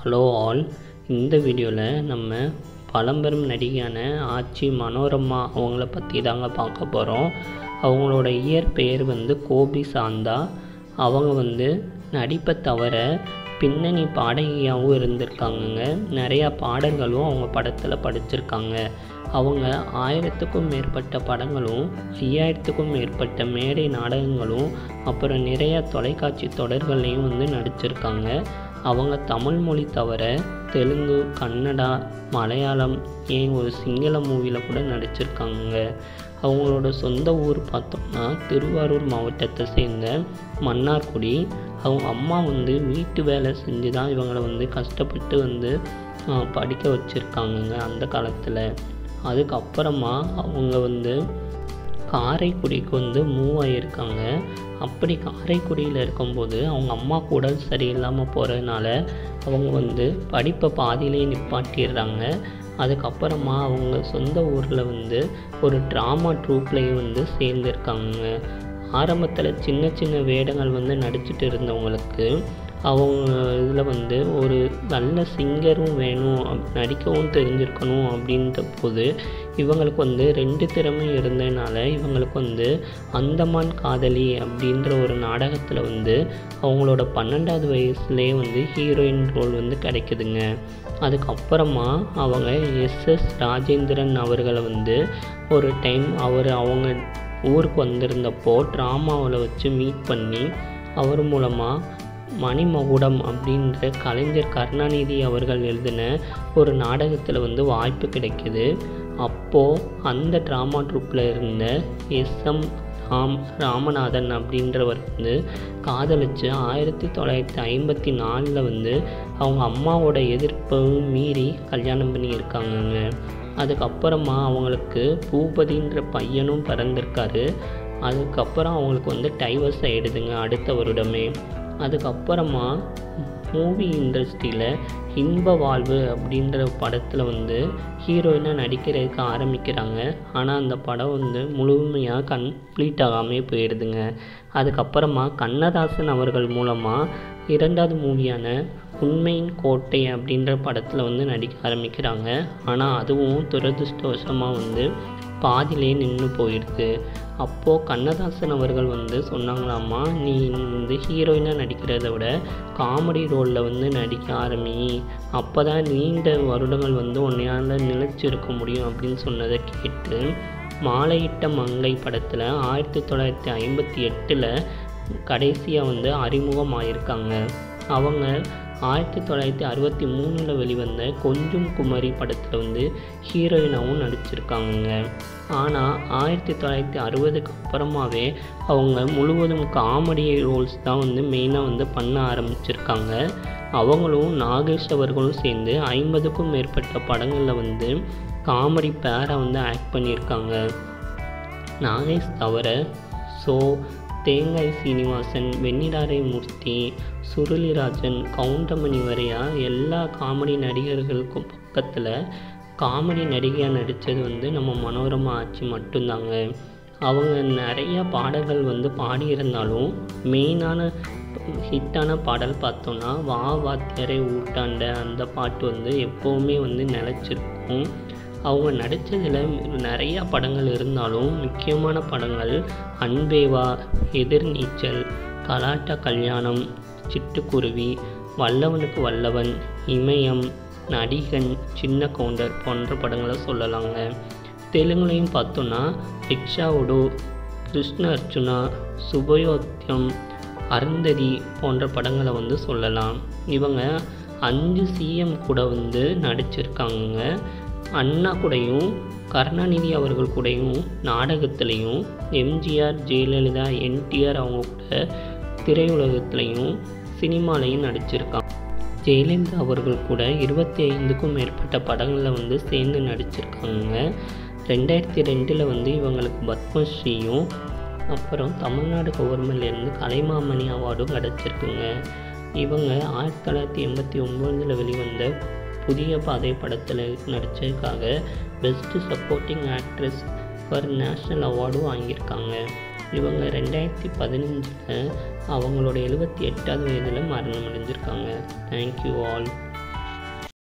Hello all. இந்த வீடியோவில் நம்ம பழம்பெரும் நடிகையான ஆச்சி மனோரமா அவங்கள பற்றி தாங்க பார்க்க போகிறோம். அவங்களோட இயற்பெயர் கோபி சாந்தா. அவங்க நடிப்பை தவிர பின்னணி பாடகியாகவும் இருந்திருக்காங்கங்க. நிறையா பாடல்களும் அவங்க படத்தில் படிச்சிருக்காங்க. அவங்க 1000க்கும் மேற்பட்ட படங்களும் 5000க்கும் மேற்பட்ட மேடை நாடகங்களும் அப்புறம் நிறையா தொலைக்காட்சி தொடர்களையும் நடிச்சிருக்காங்க. அவங்க தமிழ் மொழி தவிர தெலுங்கு, கன்னடா, மலையாளம், ஏன் ஒரு சிங்கள மூவியில் கூட நடிச்சிருக்காங்க. அவங்களோட சொந்த ஊர் பார்த்தோம்னா திருவாரூர் மாவட்டத்தை சேர்ந்த மன்னார்குடி. அவங்க அம்மா வீட்டு வேலை செஞ்சு தான் இவங்களை கஷ்டப்பட்டு படிக்க வச்சுருக்காங்கங்க அந்த காலத்தில். அதுக்கப்புறமா அவங்க காரைக்குடிக்கு மூவ் ஆகியிருக்காங்க. அப்படி காரைக்குடியில் இருக்கும்போது அவங்க அம்மாவுக்கு உடல் சரியில்லாமல் போகிறதுனால அவங்க படிப்பை பாதியிலே நிப்பாட்டிடுறாங்க. அதுக்கப்புறமா அவங்க சொந்த ஊரில் ஒரு ட்ராமா ட்ரூப்லேயும் சேர்ந்துருக்காங்க. ஆரம்பத்தில் சின்ன சின்ன வேடங்கள் நடிச்சிட்டு இருந்தவங்களுக்கு அவங்க இதில் ஒரு நல்ல சிங்கரும் வேணும், நடிக்கவும் தெரிஞ்சிருக்கணும் அப்படின்ற போது இவங்களுக்கு 2 திறமை இருந்ததுனால இவங்களுக்கு அந்தமான் காதலி அப்படின்ற ஒரு நாடகத்தில் அவங்களோட 12வது வயசுலேயே ஹீரோயின் ரோல் கிடைக்குதுங்க. அதுக்கப்புறமா அவங்க எஸ் ராஜேந்திரன் அவர்களை ஒரு டைம் அவங்க ஊருக்கு வந்திருந்தப்போ ட்ராமாவில் வச்சு மீட் பண்ணி அவர் மூலமாக மணிமகுடம் அப்படின்ற கலைஞர் கருணாநிதி அவர்கள் எழுதின ஒரு நாடகத்தில் வாய்ப்பு கிடைக்கிது. அப்போது அந்த ட்ராமா ட்ரூப்பில் இருந்த எஸ்.எம். ராமநாதன் அப்படின்றவர் காதலித்து 1954 அவங்க அம்மாவோட எதிர்ப்பையும் மீறி கல்யாணம் பண்ணியிருக்காங்கங்க. அதுக்கப்புறமா அவங்களுக்கு பூபதின்ற பையனும் பிறந்திருக்காரு. அதுக்கப்புறம் அவங்களுக்கு டைவர்ஸ் ஆகிடுதுங்க அடுத்த வருடமே. அதுக்கப்புறமா மூவி இண்டஸ்ட்ரியில் இன்ப வாழ்வு அப்படின்ற படத்தில் ஹீரோயினாக நடிக்கிறதுக்கு ஆரம்பிக்கிறாங்க. ஆனால் அந்த படம் முழுமையாக கம்ப்ளீட் ஆகாமே போயிடுதுங்க. அதுக்கப்புறமா கண்ணதாசன் அவர்கள் மூலமாக 2வது மூவியான உண்மையின் கோட்டை அப்படின்ற படத்தில் நடிக்க ஆரம்பிக்கிறாங்க. ஆனால் அதுவும் துரதிர்ஷ்டவசமாக பாதியிலே நின்று போயிடுது. அப்போது கண்ணதாசன் அவர்கள் சொன்னாங்களாமா, நீ ஹீரோயினாக நடிக்கிறத விட காமெடி ரோலில் நடிக்க ஆரம்பி, அப்போ தான் நீண்ட வருடங்கள் உன்னையால் நிலைச்சிருக்க முடியும் அப்படின்னு சொன்னதை கேட்டு மாலையிட்ட மங்கை படத்தில் 1958 கடைசியாக அறிமுகமாயிருக்காங்க. அவங்க 1963 வெளிவந்த கொஞ்சம் குமரி படத்தில் ஹீரோயினாகவும் நடிச்சிருக்காங்க. ஆனால் 1960க்கு அப்புறமாவே அவங்க முழுவதும் காமெடி ரோல்ஸ் தான் மெயினாக பண்ண ஆரம்பிச்சிருக்காங்க. அவங்களும் நாகேஷ் அவர்களும் சேர்ந்து 50க்கும் மேற்பட்ட படங்களில் காமெடி பேராக ஆக்ட் பண்ணியிருக்காங்க. நாகேஷ் தவிர தேங்காய் சீனிவாசன், வெண்ணிடாரை மூர்த்தி, சுருளிராஜன், கவுண்டமணி வரையா எல்லா காமெடி நடிகர்களுக்கும் பக்கத்தில் காமெடி நடிகையாக நடித்தது நம்ம மனோரமா ஆச்சி மட்டும்தாங்க. அவங்க நிறையா பாடல்கள் பாடியிருந்தாலும் மெயினான ஹிட்டான பாடல் பார்த்தோன்னா வா வாத்தியாரை ஊட்டாண்ட அந்த பாட்டு எப்போவுமே நிலச்சிருக்கும். அவங்க நடித்ததில் நிறையா படங்கள் இருந்தாலும் முக்கியமான படங்கள் அன்பேவா, எதிர்நீச்சல், கலாட்டா கல்யாணம், சிட்டுக்குருவி, வல்லவனுக்கு வல்லவன், இமயம், நடிகன், சின்ன கவுண்டர் போன்ற படங்களை சொல்லலாங்க. தெலுங்குலையும் பார்த்தோன்னா ரிக்ஷாவுடு, கிருஷ்ண அர்ஜுனா, சுபயோத்தியம், அருந்ததி போன்ற படங்களை சொல்லலாம். இவங்க 5 சிஎம் கூட நடிச்சிருக்காங்க. அண்ணா கூடையும் கருணாநிதி அவர்கள் கூடையும் நாடகத்துலேயும், எம்ஜிஆர், ஜெயலலிதா, என்டிஆர் அவங்க கூட திரையுலகத்துலேயும் சினிமாலையும் நடிச்சிருக்காங்க. ஜெயலலிதா அவர்கள் கூட 25க்கும் மேற்பட்ட படங்களில் சேர்ந்து நடிச்சிருக்காங்க. 2002 இவங்களுக்கு பத்மஸ்ரீயும் அப்புறம் தமிழ்நாடு கவர்மெண்ட்லேருந்து கலைமாமணி அவார்டும் கிடச்சிருக்குங்க. இவங்க 1989 வெளிவந்த புதிய பாதை படத்தில் நடித்ததுக்காக best supporting actress for national அவார்டும் வாங்கியிருக்காங்க. இவங்க 2015 அவங்களோட 78வது வயதில் மரணம் அடைஞ்சிருக்காங்க. Thank you all.